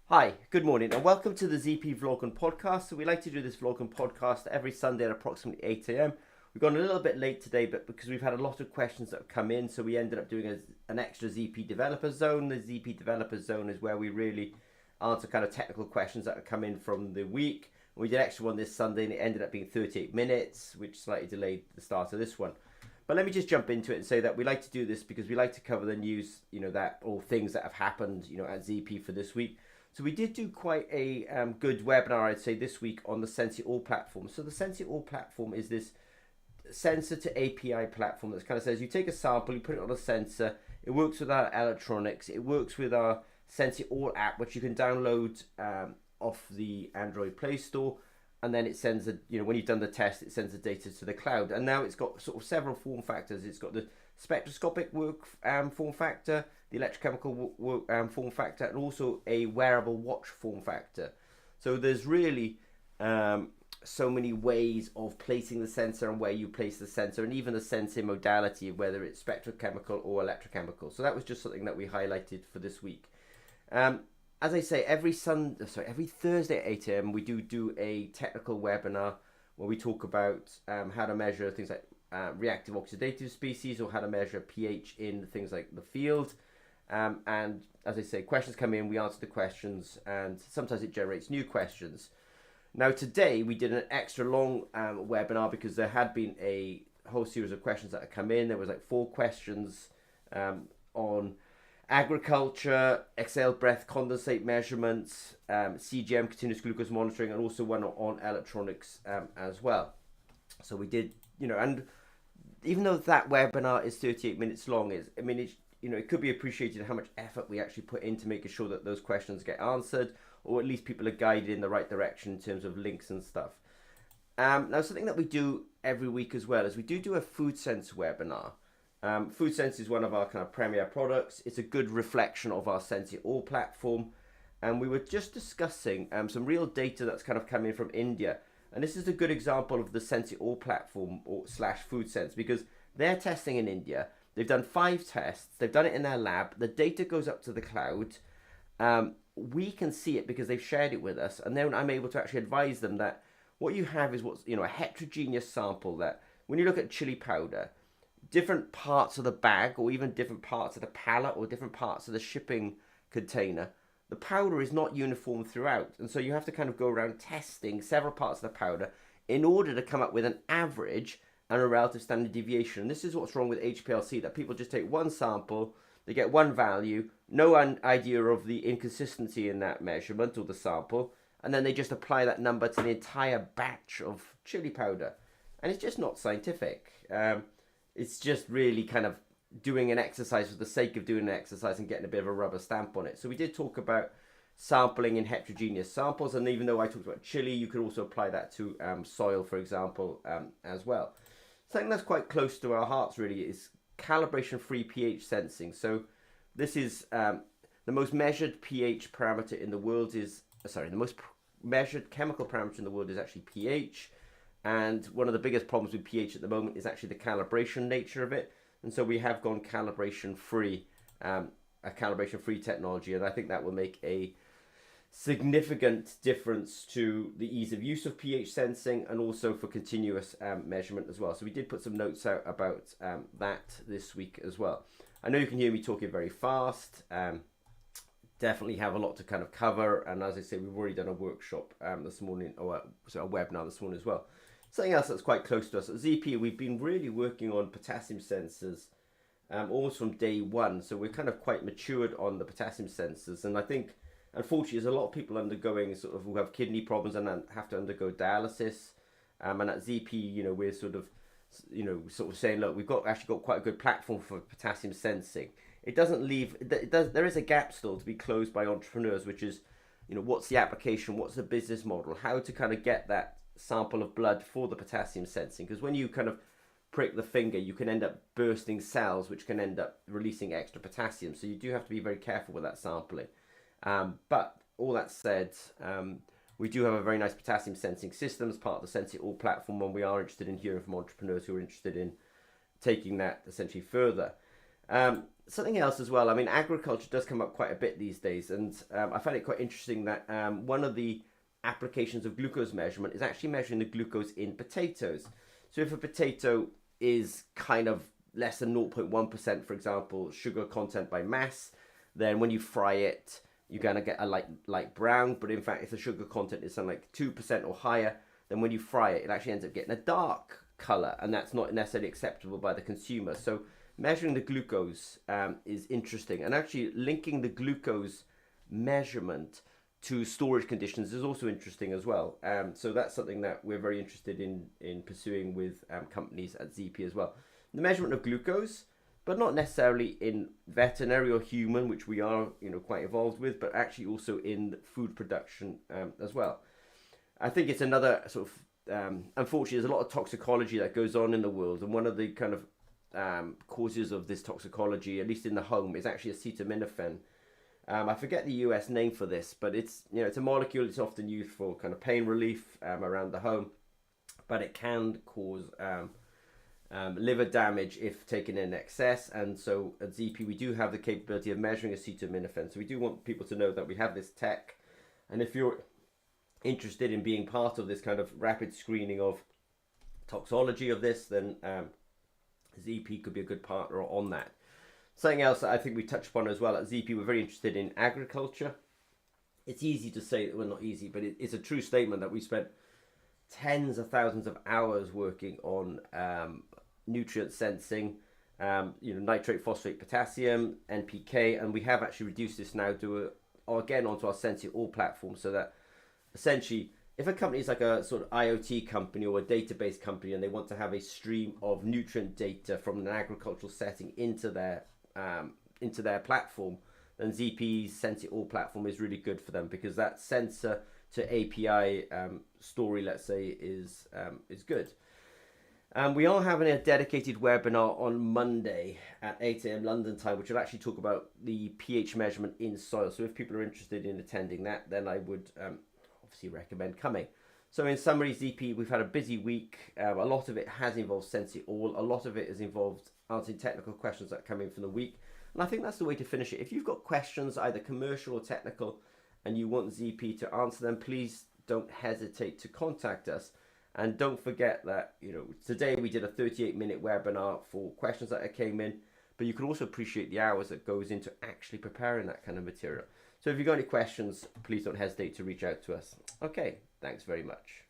Hi, good morning, and welcome to the ZP Vlog and Podcast. So we like to do this vlog and podcast every Sunday at approximately 8 a.m. We've gone a little bit late today, but because we've had a lot of questions that have come in, so we ended up doing an extra ZP Developer Zone. The ZP Developer Zone is where we really answer kind of technical questions that have come in from the week. We did an extra one this Sunday, and it ended up being 38 minutes, which slightly delayed the start of this one. But let me just jump into it and say that we like to do this because we like to cover the news, that or things that have happened, at ZP for this week. So we did do quite a good webinar, I'd say, this week on the SensiAll platform. So the SensiAll platform is this sensor to API platform that kind of says you take a sample, you put it on a sensor, it works with our electronics, it works with our SensiAll app, which you can download off the Android Play Store, and then it sends when you've done the test, it sends the data to the cloud. And now it's got sort of several form factors. It's got the spectroscopic form factor, the electrochemical form factor, and also a wearable watch form factor. So there's really so many ways of placing the sensor and where you place the sensor, and even the sensing modality, whether it's spectrochemical or electrochemical. So that was just something that we highlighted for this week. As I say, every Thursday at 8 a.m. we do a technical webinar where we talk about how to measure things like reactive oxidative species, or how to measure pH in things like the field. And as I say, questions come in, we answer the questions, and sometimes it generates new questions. Now today we did an extra long webinar because there had been a whole series of questions that had come in. There was like 4 questions on agriculture, exhaled breath condensate measurements, CGM, continuous glucose monitoring, and also one on electronics as well. So we did, and even though that webinar is 38 minutes long, it could be appreciated how much effort we actually put into making sure that those questions get answered, or at least people are guided in the right direction in terms of links and stuff. Now, something that we do every week as well is we do a FoodSense webinar. FoodSense is one of our kind of premier products. It's a good reflection of our SensiAll platform. And we were just discussing some real data that's kind of come in from India. And this is a good example of the SensiAll platform slash FoodSense, because they're testing in India. They've done 5 tests. They've done it in their lab. The data goes up to the cloud. We can see it because they've shared it with us. And then I'm able to actually advise them that what you have is a heterogeneous sample, that when you look at chili powder, different parts of the bag, or even different parts of the pallet, or different parts of the shipping container, the powder is not uniform throughout. And so you have to kind of go around testing several parts of the powder in order to come up with an average and a relative standard deviation. And this is what's wrong with HPLC, that people just take one sample, they get one value, no idea of the inconsistency in that measurement or the sample, and then they just apply that number to the entire batch of chili powder. And it's just not scientific. It's just really kind of doing an exercise for the sake of doing an exercise and getting a bit of a rubber stamp on it. So we did talk about sampling in heterogeneous samples, and even though I talked about chili, you could also apply that to soil, for example, as well. Something that's quite close to our hearts really is calibration-free pH sensing. So this is the most measured pH parameter in the world the most measured chemical parameter in the world is actually pH. And one of the biggest problems with pH at the moment is actually the calibration nature of it. And so we have gone calibration-free, a calibration-free technology. And I think that will make a significant difference to the ease of use of pH sensing, and also for continuous measurement as well. So we did put some notes out about that this week as well. I know you can hear me talking very fast. Definitely have a lot to kind of cover. And as I say, we've already done a workshop this morning, or a webinar this morning as well. Something else that's quite close to us at ZP, we've been really working on potassium sensors almost from day one. So we're kind of quite matured on the potassium sensors. And I think, unfortunately, there's a lot of people undergoing who have kidney problems and then have to undergo dialysis. And at ZP, we're sort of saying, look, we've actually got quite a good platform for potassium sensing. There is a gap still to be closed by entrepreneurs, which is, what's the application, what's the business model, how to kind of get that sample of blood for the potassium sensing. Because when you kind of prick the finger, you can end up bursting cells, which can end up releasing extra potassium. So you do have to be very careful with that sampling. But all that said, we do have a very nice potassium sensing system as part of the SensiAll platform, and we are interested in hearing from entrepreneurs who are interested in taking that essentially further. something else as well. I mean, agriculture does come up quite a bit these days, and I find it quite interesting that one of the applications of glucose measurement is actually measuring the glucose in potatoes. So if a potato is kind of less than 0.1%, for example, sugar content by mass, then when you fry it, you're going to get a light brown. But in fact, if the sugar content is something like 2% or higher, then when you fry it, it actually ends up getting a dark color, and that's not necessarily acceptable by the consumer. So measuring the glucose is interesting, and actually linking the glucose measurement to storage conditions is also interesting as well. So that's something that we're very interested in pursuing with companies at ZP as well. The measurement of glucose, but not necessarily in veterinary or human, which we are quite involved with, but actually also in food production as well. I think it's another sort of, unfortunately, there's a lot of toxicology that goes on in the world, and one of the kind of causes of this toxicology, at least in the home, is actually acetaminophen. I forget the US name for this, but it's it's a molecule that's often used for kind of pain relief around the home, but it can cause liver damage if taken in excess. And so at ZP we do have the capability of measuring acetaminophen. So we do want people to know that we have this tech, and if you're interested in being part of this kind of rapid screening of toxology of this, then ZP could be a good partner on that. Something else that I think we touched upon as well at ZP, we're very interested in agriculture. It's easy to say, well, not easy, but it's a true statement that we spent tens of thousands of hours working on nutrient sensing, nitrate, phosphate, potassium, NPK, and we have actually reduced this now to again onto our Sensi All platform, so that essentially if a company is like a sort of IoT company or a database company and they want to have a stream of nutrient data from an agricultural setting into their platform, then ZP's Sensi All platform is really good for them, because that sensor to API story, let's say, is good. We are having a dedicated webinar on Monday at 8 a.m. London time, which will actually talk about the pH measurement in soil. So if people are interested in attending that, then I would obviously recommend coming. So in summary, ZP, we've had a busy week. A lot of it has involved Sensi All. A lot of it has involved answering technical questions that come in from the week. And I think that's the way to finish it. If you've got questions, either commercial or technical, and you want ZP to answer them, please don't hesitate to contact us. And don't forget that, today we did a 38-minute webinar for questions that came in, but you can also appreciate the hours that goes into actually preparing that kind of material. So if you've got any questions, please don't hesitate to reach out to us. Okay, thanks very much.